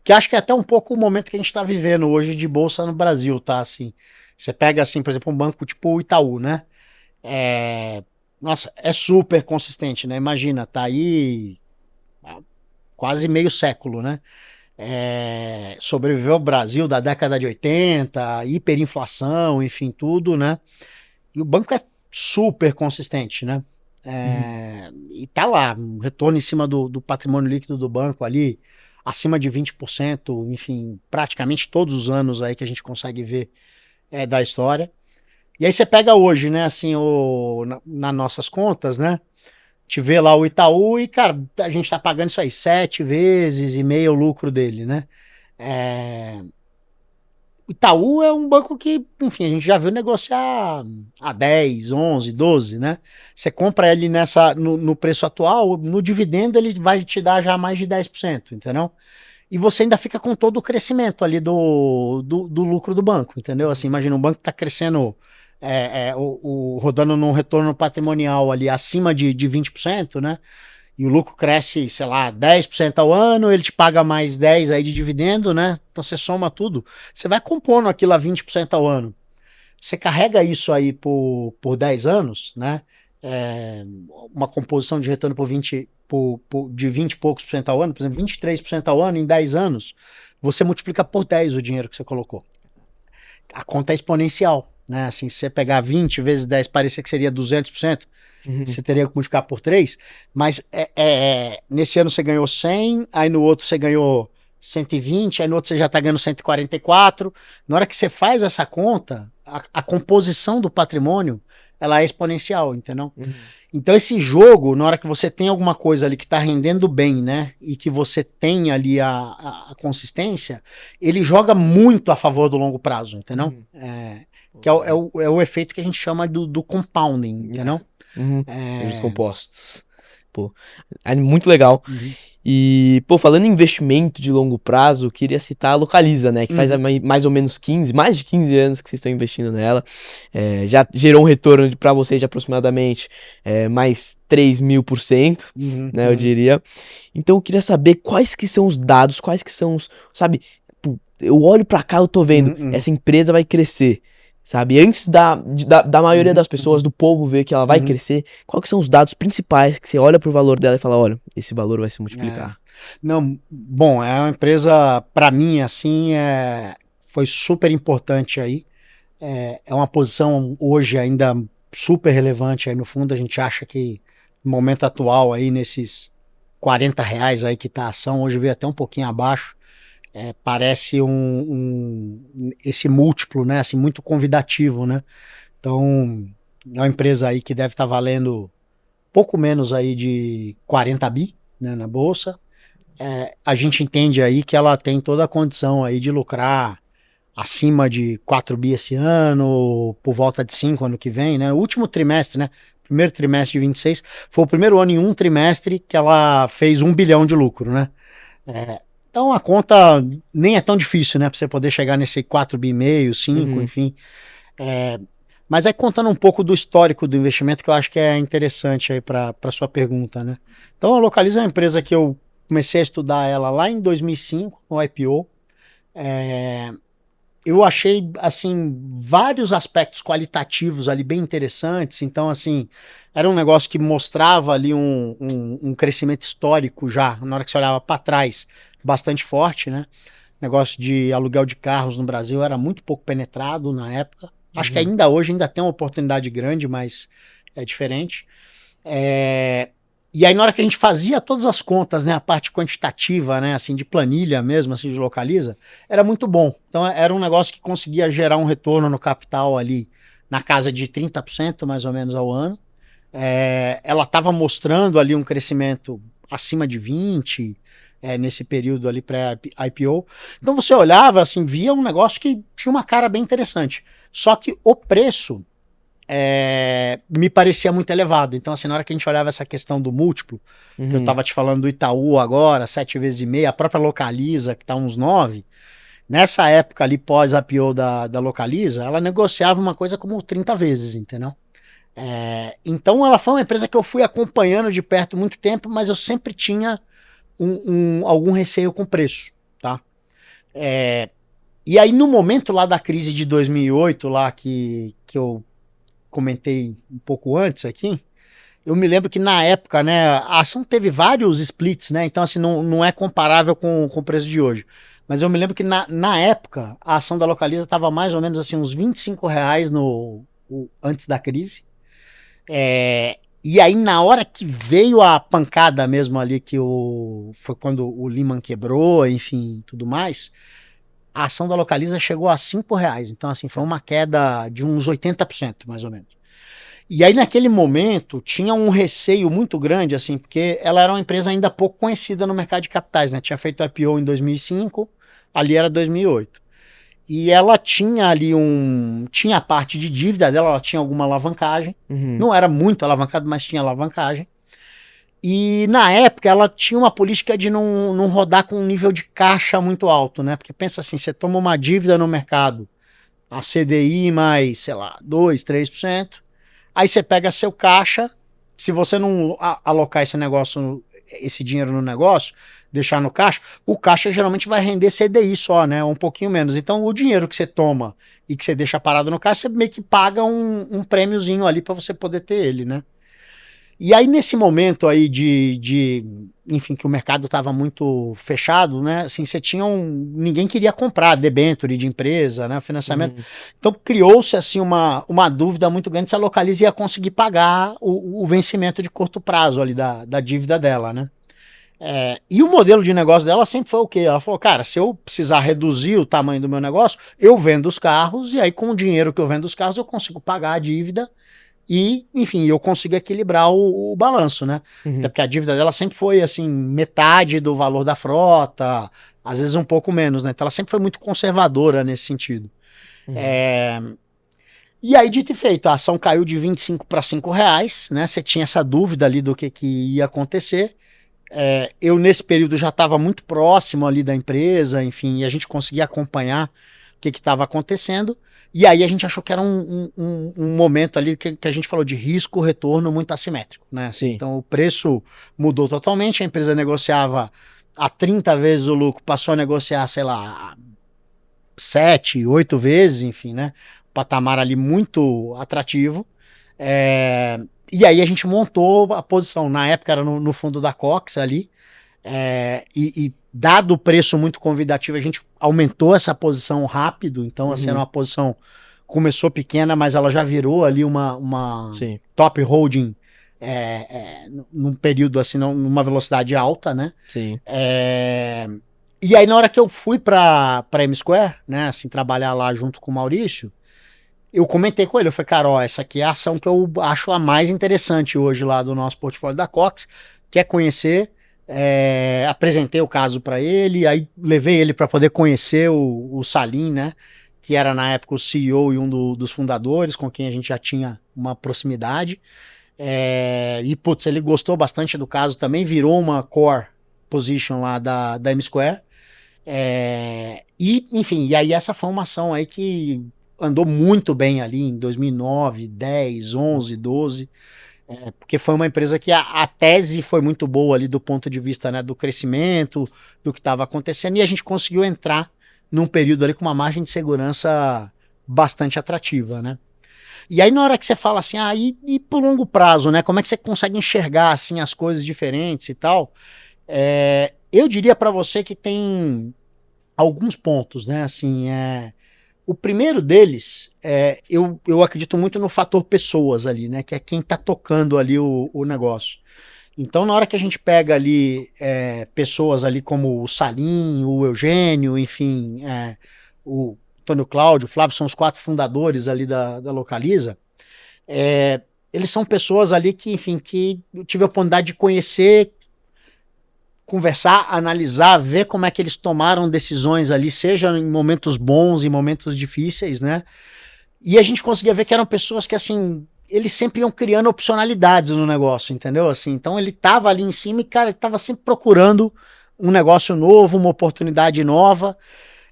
Que acho que é até um pouco o momento que a gente está vivendo hoje de bolsa no Brasil, tá? Assim, você pega, assim, por exemplo, um banco tipo o Itaú, né? Nossa, é super consistente, né? Imagina, tá aí há quase meio século, né? Sobreviveu ao Brasil da década de 80, hiperinflação, enfim, tudo, né? E o banco é super consistente, né? E tá lá, um retorno em cima do patrimônio líquido do banco ali, acima de 20%, enfim, praticamente todos os anos aí que a gente consegue ver da história. E aí você pega hoje, né, assim, nas nossas contas, né, te vê lá o Itaú e, cara, a gente tá pagando isso aí 7 vezes e meio o lucro dele, né. O Itaú é um banco que, enfim, a gente já viu negociar a 10, 11, 12, né. Você compra ele no preço atual, no dividendo ele vai te dar já mais de 10%, entendeu? E você ainda fica com todo o crescimento ali do lucro do banco, entendeu? Assim, imagina, um banco que tá crescendo, rodando num retorno patrimonial ali acima de 20%, né? E o lucro cresce, sei lá, 10% ao ano, ele te paga mais 10 aí de dividendo, né? Então você soma tudo, você vai compondo aquilo a 20% ao ano. Você carrega isso aí por 10 anos, né? Uma composição de retorno de 20 e poucos por cento ao ano, por exemplo, 23% ao ano em 10 anos, você multiplica por 10 o dinheiro que você colocou. A conta é exponencial, né? Assim, se você pegar 20 vezes 10, parecia que seria 200%, você teria que multiplicar por 3, mas nesse ano você ganhou 100, aí no outro você ganhou 120, aí no outro você já está ganhando 144. Na hora que você faz essa conta, a composição do patrimônio ela é exponencial, entendeu? Então esse jogo, na hora que você tem alguma coisa ali que está rendendo bem, né, e que você tem ali a consistência, ele joga muito a favor do longo prazo, entendeu? Que é o efeito que a gente chama do compounding, entendeu? Juros compostos. Pô, é muito legal. E, pô, falando em investimento de longo prazo, queria citar a Localiza, né? Que faz mais ou menos mais de 15 anos que vocês estão investindo nela. Já gerou um retorno para vocês de aproximadamente mais 3.000%, né? Eu diria. Então eu queria saber quais que são os dados, quais que são os... Sabe, pô, eu olho para cá, eu tô vendo, essa empresa vai crescer. Sabe, antes da maioria das pessoas, do povo ver que ela vai crescer, quais que são os dados principais que você olha pro valor dela e fala, olha, esse valor vai se multiplicar? Não, bom, é uma empresa, para mim, assim, foi super importante aí. É uma posição hoje ainda super relevante aí no fundo. A gente acha que no momento atual aí, nesses R$40 aí que tá a ação, hoje veio até um pouquinho abaixo. Parece esse múltiplo, né, assim, muito convidativo, né? Então, é uma empresa aí que deve estar valendo pouco menos aí de 40 bi, né, na bolsa. A gente entende aí que ela tem toda a condição aí de lucrar acima de 4 bi esse ano, por volta de 5 ano que vem, né? O último trimestre, né? Primeiro trimestre de 26, foi o primeiro ano em um trimestre que ela fez 1 bilhão de lucro, né? Então a conta nem é tão difícil, né? Para você poder chegar nesse 4 bi e meio, 5, enfim. Mas aí contando um pouco do histórico do investimento, que eu acho que é interessante aí para sua pergunta, né? Então a Localiza é uma empresa que eu comecei a estudar ela lá em 2005, no IPO. Eu achei, assim, vários aspectos qualitativos ali bem interessantes. Então, assim, era um negócio que mostrava ali um crescimento histórico já, na hora que você olhava para trás, bastante forte, né? Negócio de aluguel de carros no Brasil era muito pouco penetrado na época. Acho que ainda hoje ainda tem uma oportunidade grande, mas é diferente. E aí na hora que a gente fazia todas as contas, né, a parte quantitativa, né, assim, de planilha mesmo, assim, de Localiza, era muito bom. Então era um negócio que conseguia gerar um retorno no capital ali na casa de 30% mais ou menos ao ano. Ela estava mostrando ali um crescimento acima de 20%, nesse período ali pré-IPO. Então você olhava, assim, via um negócio que tinha uma cara bem interessante. Só que o preço me parecia muito elevado. Então, assim, na hora que a gente olhava essa questão do múltiplo, que eu estava te falando do Itaú agora, 7 vezes e meia, a própria Localiza, que está uns 9, nessa época ali pós-IPO da Localiza, ela negociava uma coisa como 30 vezes, entendeu? Então ela foi uma empresa que eu fui acompanhando de perto muito tempo, mas eu sempre tinha algum receio com preço, tá? E aí no momento lá da crise de 2008, lá que eu comentei um pouco antes aqui, eu me lembro que na época, né, a ação teve vários splits, né, então assim, não é comparável com o preço de hoje, mas eu me lembro que na época, a ação da Localiza estava mais ou menos assim, uns R$25 antes da crise, e aí na hora que veio a pancada mesmo ali, foi quando o Lehman quebrou, enfim, tudo mais, a ação da Localiza chegou a R$5. Então, assim, foi uma queda de uns 80%, mais ou menos. E aí, naquele momento, tinha um receio muito grande, assim, porque ela era uma empresa ainda pouco conhecida no mercado de capitais, né? Tinha feito IPO em 2005, ali era 2008. E ela tinha ali tinha a parte de dívida dela, ela tinha alguma alavancagem. Não era muito alavancado, mas tinha alavancagem. E na época ela tinha uma política de não rodar com um nível de caixa muito alto, né? Porque pensa assim, você toma uma dívida no mercado, a CDI mais, sei lá, 2%, 3%, aí você pega seu caixa, se você não alocar esse dinheiro no negócio, deixar no caixa, o caixa geralmente vai render CDI só, né? Um pouquinho menos. Então o dinheiro que você toma e que você deixa parado no caixa, você meio que paga um prêmiozinho ali para você poder ter ele, né? E aí, nesse momento aí enfim, que o mercado estava muito fechado, né? Assim, você tinha ninguém queria comprar debênture de empresa, né? Financiamento. Então, criou-se, assim, uma dúvida muito grande se a Localiza ia conseguir pagar o vencimento de curto prazo ali da dívida dela, né? E o modelo de negócio dela sempre foi o quê? Ela falou, cara, se eu precisar reduzir o tamanho do meu negócio, eu vendo os carros, e aí com o dinheiro que eu vendo os carros, eu consigo pagar a dívida e, enfim, eu consigo equilibrar o balanço, né? Até porque a dívida dela sempre foi, assim, metade do valor da frota, às vezes um pouco menos, né? Então ela sempre foi muito conservadora nesse sentido. E aí, dito e feito, a ação caiu de 25 para R$ 5, né? Você tinha essa dúvida ali do que ia acontecer. Eu, nesse período, já estava muito próximo ali da empresa, enfim, e a gente conseguia acompanhar o que estava acontecendo. E aí a gente achou que era um momento ali que a gente falou de risco-retorno muito assimétrico, né? Sim. Então o preço mudou totalmente, a empresa negociava a 30 vezes o lucro, passou a negociar, sei lá, 7, 8 vezes, enfim, né? Patamar ali muito atrativo. E aí a gente montou a posição, na época era no fundo da Cox ali, e dado o preço muito convidativo, a gente aumentou essa posição rápido, então assim, era uma posição, começou pequena, mas ela já virou ali uma top holding num período assim, numa velocidade alta, né? Sim. E aí na hora que eu fui pra M-Square, né, assim, trabalhar lá junto com o Maurício, eu comentei com ele, eu falei, cara, ó, essa aqui é a ação que eu acho a mais interessante hoje lá do nosso portfólio da Cox, quer conhecer? Apresentei o caso para ele, aí levei ele para poder conhecer o Salim, né, que era na época o CEO e um dos fundadores, com quem a gente já tinha uma proximidade, e putz, ele gostou bastante do caso também, virou uma core position lá da M-Square, e enfim, e aí essa foi uma ação aí que andou muito bem ali em 2009, 10, 11, 12, porque foi uma empresa que a tese foi muito boa ali do ponto de vista, né, do crescimento, do que estava acontecendo, e a gente conseguiu entrar num período ali com uma margem de segurança bastante atrativa, né? E aí na hora que você fala assim, e por longo prazo, né, como é que você consegue enxergar assim as coisas diferentes e tal, eu diria para você que tem alguns pontos, né, assim, o primeiro deles, eu acredito muito no fator pessoas ali, né? Que é quem tá tocando ali o negócio. Então, na hora que a gente pega ali pessoas ali como o Salim, o Eugênio, enfim, o Antônio Cláudio, o Flávio, são os 4 fundadores ali da Localiza, eles são pessoas ali que, enfim, que eu tive a oportunidade de conhecer, conversar, analisar, ver como é que eles tomaram decisões ali, seja em momentos bons e momentos difíceis, né? E a gente conseguia ver que eram pessoas que, assim, eles sempre iam criando opcionalidades no negócio, entendeu? Assim, então ele tava ali em cima e, cara, ele tava sempre procurando um negócio novo, uma oportunidade nova,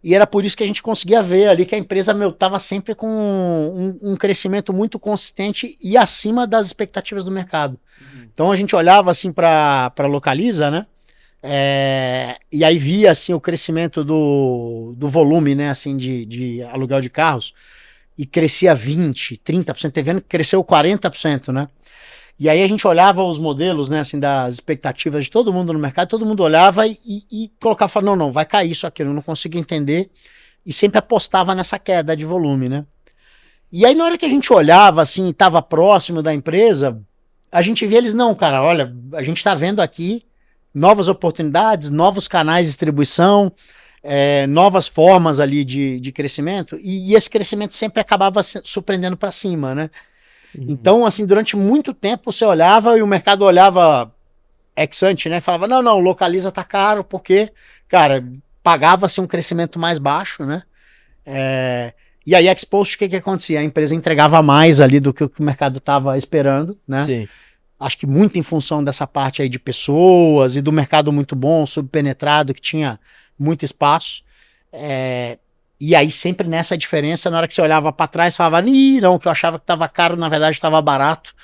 e era por isso que a gente conseguia ver ali que a empresa, tava sempre com um crescimento muito consistente e acima das expectativas do mercado. Então a gente olhava, assim, para Localiza, né? E aí via assim o crescimento do volume, né, assim, de aluguel de carros, e crescia 20%, 30%, teve ano que cresceu 40%, né? E aí a gente olhava os modelos, né, assim, das expectativas de todo mundo no mercado, todo mundo olhava e colocava, falava, não, vai cair isso aqui, eu não consigo entender, e sempre apostava nessa queda de volume, né? E aí na hora que a gente olhava, assim, estava próximo da empresa, a gente via eles, não, cara, olha, a gente tá vendo aqui novas oportunidades, novos canais de distribuição, novas formas ali de crescimento, e esse crescimento sempre acabava surpreendendo para cima, né? Então, assim, durante muito tempo você olhava e o mercado olhava ex ante, né? Falava, não, Localiza tá caro, porque, cara, pagava-se um crescimento mais baixo, né? E aí, ex post, o que acontecia? A empresa entregava mais ali do que o mercado estava esperando, né? Sim. Acho que muito em função dessa parte aí de pessoas e do mercado muito bom, subpenetrado, que tinha muito espaço. E aí sempre nessa diferença, na hora que você olhava para trás, falava, não, que eu achava que estava caro, na verdade estava barato,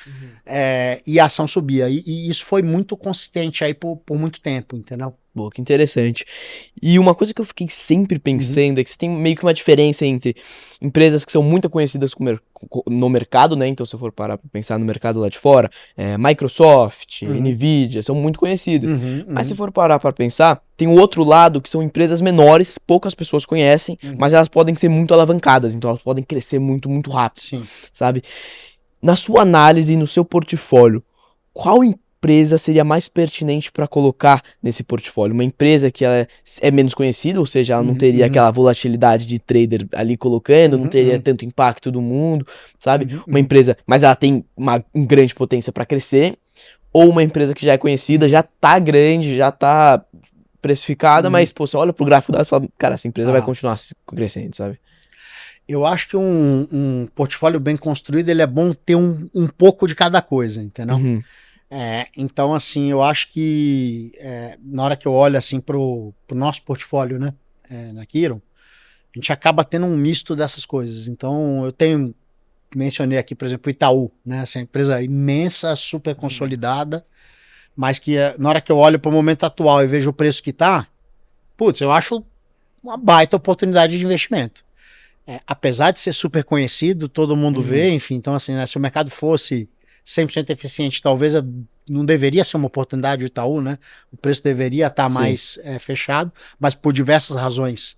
e a ação subia. E isso foi muito consistente aí por muito tempo, entendeu? Pô, que interessante. E uma coisa que eu fiquei sempre pensando é que você tem meio que uma diferença entre empresas que são muito conhecidas no mercado, né? Então, se eu for parar pra pensar no mercado lá de fora, Microsoft, Nvidia, são muito conhecidas. Mas se for parar pra pensar, tem o outro lado que são empresas menores, poucas pessoas conhecem, mas elas podem ser muito alavancadas, então elas podem crescer muito, muito rápido, Sim. sabe? Na sua análise e no seu portfólio, qual empresa seria mais pertinente para colocar nesse portfólio? Uma empresa que ela é menos conhecida, ou seja, ela não teria aquela volatilidade de trader ali colocando, não teria tanto impacto do mundo, sabe? Uma empresa, mas ela tem uma grande potência para crescer, ou uma empresa que já é conhecida, já tá grande, já tá precificada, mas, pô, você olha pro gráfico dela e fala, cara, essa empresa vai continuar crescendo, sabe? Eu acho que um portfólio bem construído, ele é bom ter um pouco de cada coisa, entendeu? Então, assim, eu acho que na hora que eu olho, assim, pro nosso portfólio, né, na Kiron, a gente acaba tendo um misto dessas coisas. Então, mencionei aqui, por exemplo, o Itaú, né, essa empresa imensa, super consolidada, mas que na hora que eu olho pro momento atual e vejo o preço que tá, putz, eu acho uma baita oportunidade de investimento. Apesar de ser super conhecido, todo mundo vê, enfim, então assim, né, se o mercado fosse 100% eficiente, talvez não deveria ser uma oportunidade do Itaú, né? O preço deveria estar mais fechado, mas por diversas razões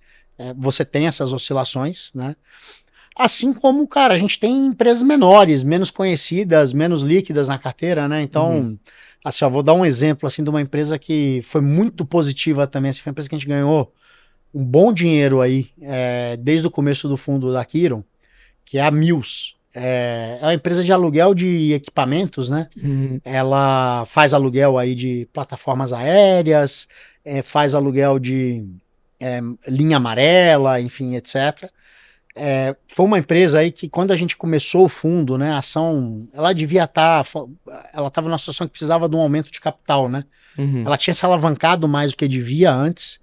você tem essas oscilações, né? Assim como, cara, a gente tem empresas menores, menos conhecidas, menos líquidas na carteira, né? Então, assim, eu vou dar um exemplo assim de uma empresa que foi muito positiva também, assim, foi uma empresa que a gente ganhou um bom dinheiro aí desde o começo do fundo da Kiron, que é a Mills. É uma empresa de aluguel de equipamentos, né? Ela faz aluguel aí de plataformas aéreas, faz aluguel de linha amarela, enfim, etc. Foi uma empresa aí que quando a gente começou o fundo, né, a ação, ela devia ela estava numa situação que precisava de um aumento de capital, né? Ela tinha se alavancado mais do que devia antes.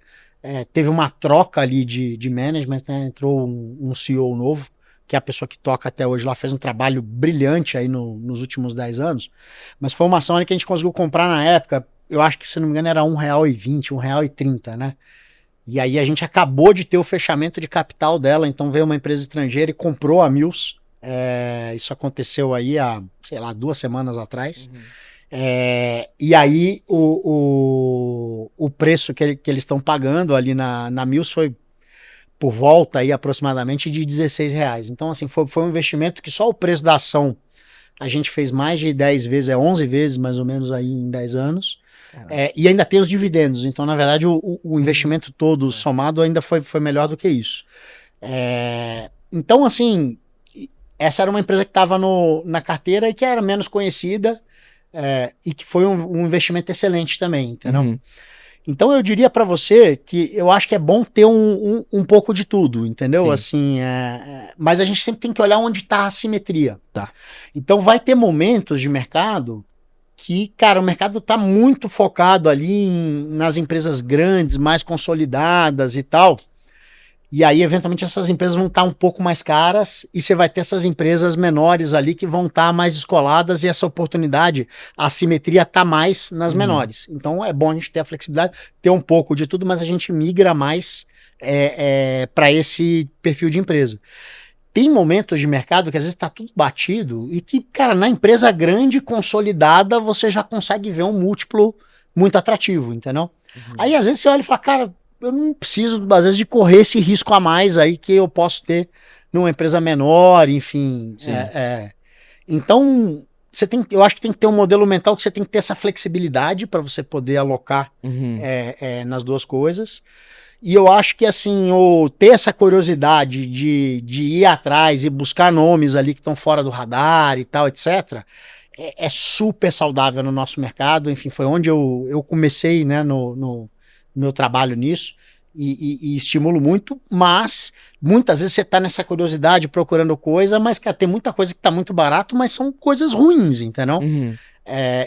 Teve uma troca ali de management, né? Entrou um CEO novo, que é a pessoa que toca até hoje lá, fez um trabalho brilhante aí nos últimos 10 anos, mas foi uma ação ali que a gente conseguiu comprar na época, eu acho que, se não me engano, era R$1,20, R$1,30, né? E aí a gente acabou de ter o fechamento de capital dela, então veio uma empresa estrangeira e comprou a Mills. Isso aconteceu aí há, sei lá, 2 semanas atrás. E aí o preço que eles estão pagando ali na Mills foi por volta aí aproximadamente de R$16. Então, assim, foi um investimento que só o preço da ação a gente fez mais de 10 vezes, 11 vezes mais ou menos aí em 10 anos. E ainda tem os dividendos. Então, na verdade, o investimento todo somado ainda foi melhor do que isso. Então, assim, essa era uma empresa que estava na carteira e que era menos conhecida, e que foi um investimento excelente também, entendeu? Então eu diria para você que eu acho que é bom ter um pouco de tudo, entendeu? Sim. Assim, mas a gente sempre tem que olhar onde está a assimetria. Tá. Então vai ter momentos de mercado que, cara, o mercado está muito focado ali nas empresas grandes, mais consolidadas e tal. E aí, eventualmente, essas empresas vão estar um pouco mais caras e você vai ter essas empresas menores ali que vão estar mais descoladas e essa oportunidade, a assimetria está mais nas menores. Então, é bom a gente ter a flexibilidade, ter um pouco de tudo, mas a gente migra mais para esse perfil de empresa. Tem momentos de mercado que às vezes está tudo batido e que, cara, na empresa grande, consolidada, você já consegue ver um múltiplo muito atrativo, entendeu? Aí, às vezes, você olha e fala, cara, eu não preciso, às vezes, de correr esse risco a mais aí que eu posso ter numa empresa menor, enfim. Então, eu acho que tem que ter um modelo mental que você tem que ter essa flexibilidade para você poder alocar nas duas coisas. E eu acho que, assim, ter essa curiosidade de ir atrás e buscar nomes ali que estão fora do radar e tal, etc., é super saudável no nosso mercado. Enfim, foi onde eu comecei, né, no meu trabalho nisso e estimulo muito, mas muitas vezes você está nessa curiosidade procurando coisa, mas tem muita coisa que está muito barato, mas são coisas ruins, entendeu?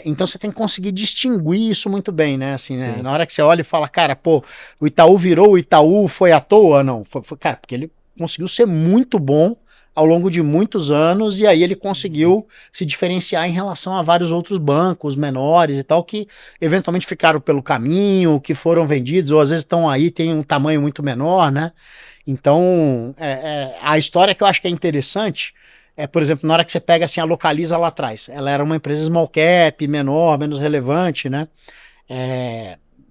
Então você tem que conseguir distinguir isso muito bem, né? Assim, né? Na hora que você olha e fala, cara, pô, o Itaú foi à toa? Não, foi cara, porque ele conseguiu ser muito bom ao longo de muitos anos, e aí ele conseguiu se diferenciar em relação a vários outros bancos menores e tal, que eventualmente ficaram pelo caminho, que foram vendidos, ou às vezes estão aí, tem um tamanho muito menor, né? Então, a história que eu acho que é interessante por exemplo, na hora que você pega assim, a Localiza lá atrás, ela era uma empresa small cap, menor, menos relevante, né?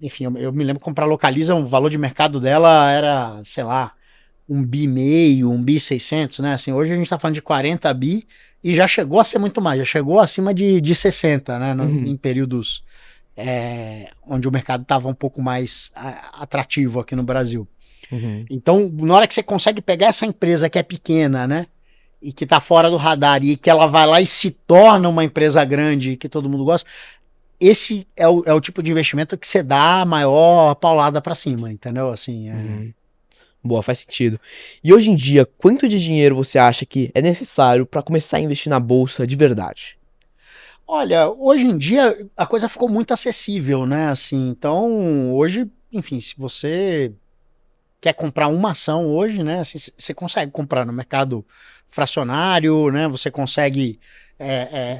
Enfim, eu me lembro de comprar a Localiza, o valor de mercado dela era, sei lá, 1,5 bi, 1,6 bi, né? Assim, hoje a gente tá falando de 40 bi e já chegou a ser muito mais, já chegou acima de 60, né, em períodos onde o mercado estava um pouco mais atrativo aqui no Brasil. Então, na hora que você consegue pegar essa empresa que é pequena, né, e que está fora do radar, e que ela vai lá e se torna uma empresa grande que todo mundo gosta, esse é o tipo de investimento que você dá a maior paulada para cima, entendeu? Assim, Boa, faz sentido. E hoje em dia, quanto de dinheiro você acha que é necessário para começar a investir na bolsa de verdade? Olha, hoje em dia a coisa ficou muito acessível, né? Assim, então, hoje, enfim, se você quer comprar uma ação hoje, né? Assim, você consegue comprar no mercado fracionário, né? Você consegue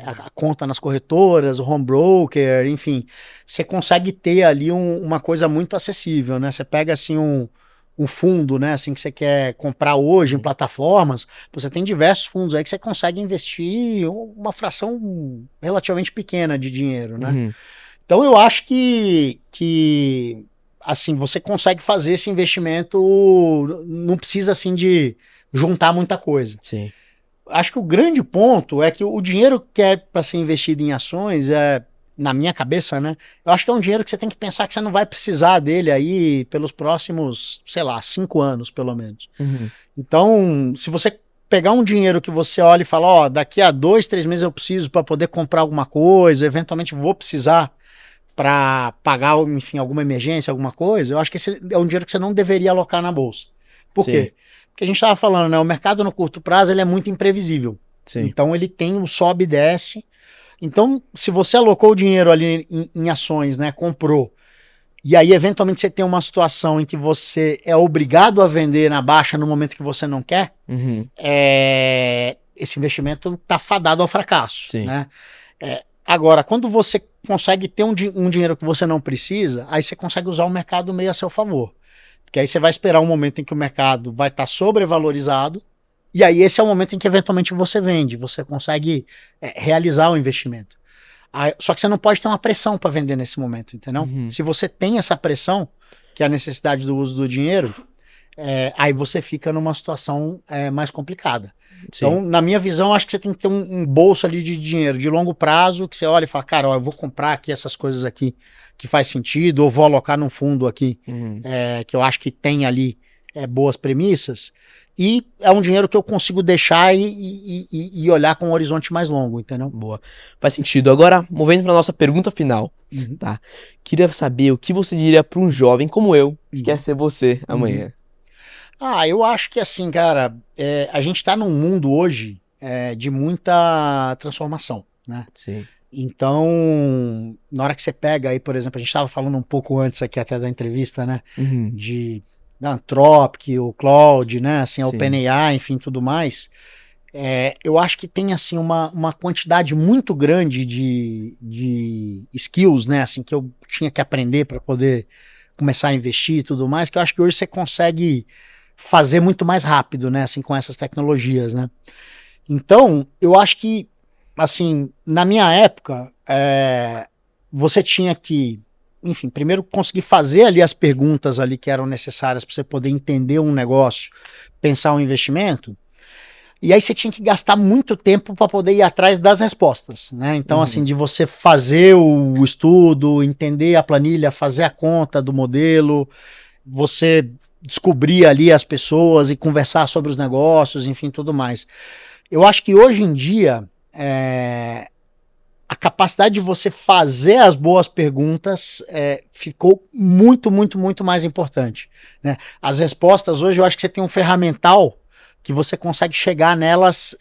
a conta nas corretoras, o home broker, enfim, você consegue ter ali uma coisa muito acessível, né? Você pega assim um fundo, né, assim, que você quer comprar hoje em plataformas, você tem diversos fundos aí que você consegue investir uma fração relativamente pequena de dinheiro, né? Então eu acho que assim, você consegue fazer esse investimento, não precisa assim de juntar muita coisa. Sim. Acho que o grande ponto é que o dinheiro que é para ser investido em ações na minha cabeça, né? Eu acho que é um dinheiro que você tem que pensar que você não vai precisar dele aí pelos próximos, sei lá, 5 anos, pelo menos. Então, se você pegar um dinheiro que você olha e fala, ó, daqui a 2, 3 meses eu preciso para poder comprar alguma coisa, eventualmente vou precisar para pagar, enfim, alguma emergência, alguma coisa, eu acho que esse é um dinheiro que você não deveria alocar na bolsa. Por quê? Porque a gente estava falando, né? O mercado no curto prazo ele é muito imprevisível. Sim. Então ele tem um sobe e desce. Então, se você alocou o dinheiro ali em ações, né, comprou, e aí eventualmente você tem uma situação em que você é obrigado a vender na baixa no momento que você não quer, esse investimento está fadado ao fracasso. Sim. Né? Agora, quando você consegue ter um dinheiro que você não precisa, aí você consegue usar o mercado meio a seu favor. Porque aí você vai esperar um momento em que o mercado vai estar sobrevalorizado, e aí esse é o momento em que eventualmente você vende, você consegue realizar o investimento. Só que você não pode ter uma pressão para vender nesse momento, entendeu? Se você tem essa pressão, que é a necessidade do uso do dinheiro, aí você fica numa situação mais complicada. Sim. Então, na minha visão, acho que você tem que ter um bolso ali de dinheiro de longo prazo, que você olha e fala, cara, ó, eu vou comprar aqui essas coisas aqui que faz sentido, ou vou alocar num fundo aqui que eu acho que tem ali boas premissas, e é um dinheiro que eu consigo deixar e olhar com um horizonte mais longo, entendeu? Boa. Faz sentido. Agora, movendo para nossa pergunta final, tá? Queria saber o que você diria para um jovem como eu, que quer ser você amanhã. Eu acho que assim, cara, a gente está num mundo hoje de muita transformação, né? Sim. Então, na hora que você pega aí, por exemplo, a gente estava falando um pouco antes aqui até da entrevista, né? Da Anthropic, o Claude, né? Assim, a OpenAI, enfim, tudo mais. Eu acho que tem assim uma quantidade muito grande de skills, né? Assim, que eu tinha que aprender para poder começar a investir e tudo mais, que eu acho que hoje você consegue fazer muito mais rápido, né? Assim, com essas tecnologias, né? Então, eu acho que, assim, na minha época, você tinha que, enfim, primeiro conseguir fazer ali as perguntas ali que eram necessárias para você poder entender um negócio, pensar um investimento, e aí você tinha que gastar muito tempo para poder ir atrás das respostas, né? Então, assim, de você fazer o estudo, entender a planilha, fazer a conta do modelo, você descobrir ali as pessoas e conversar sobre os negócios, enfim, tudo mais. Eu acho que hoje em dia, a capacidade de você fazer as boas perguntas ficou muito, muito, muito mais importante, né? As respostas hoje, eu acho que você tem um ferramental que você consegue chegar nelas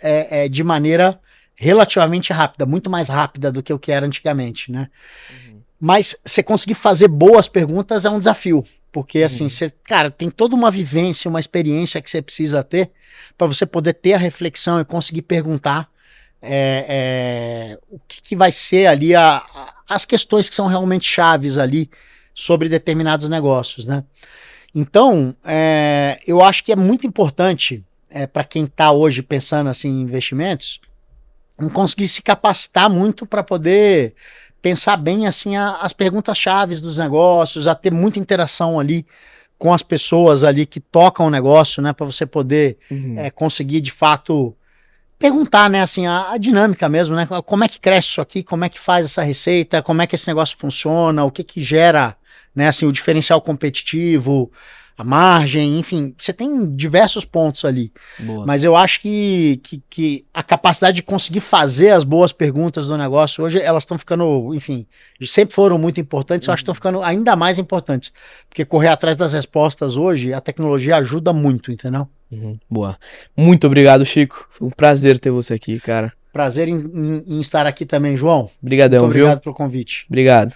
de maneira relativamente rápida, muito mais rápida do que o que era antigamente, né? Mas você conseguir fazer boas perguntas é um desafio, porque assim, cara, tem toda uma vivência, uma experiência que você precisa ter para você poder ter a reflexão e conseguir perguntar o que vai ser ali as questões que são realmente chaves ali sobre determinados negócios, né? Então, eu acho que é muito importante para quem está hoje pensando assim, em investimentos, em conseguir se capacitar muito para poder pensar bem assim as perguntas chaves dos negócios, a ter muita interação ali com as pessoas ali que tocam o negócio, né, para você poder conseguir de fato perguntar, né, assim, a dinâmica mesmo, né? Como é que cresce isso aqui, como é que faz essa receita, como é que esse negócio funciona, o que que gera, né, assim, o diferencial competitivo, a margem, enfim, você tem diversos pontos ali. Boa. Mas eu acho que a capacidade de conseguir fazer as boas perguntas do negócio hoje, elas estão ficando, enfim, sempre foram muito importantes, eu acho que estão ficando ainda mais importantes. Porque correr atrás das respostas hoje, a tecnologia ajuda muito, entendeu? Boa. Muito obrigado, Chico. Foi um prazer ter você aqui, cara. Prazer em estar aqui também, João. Obrigadão, Muito viu? obrigado pelo convite. Obrigado.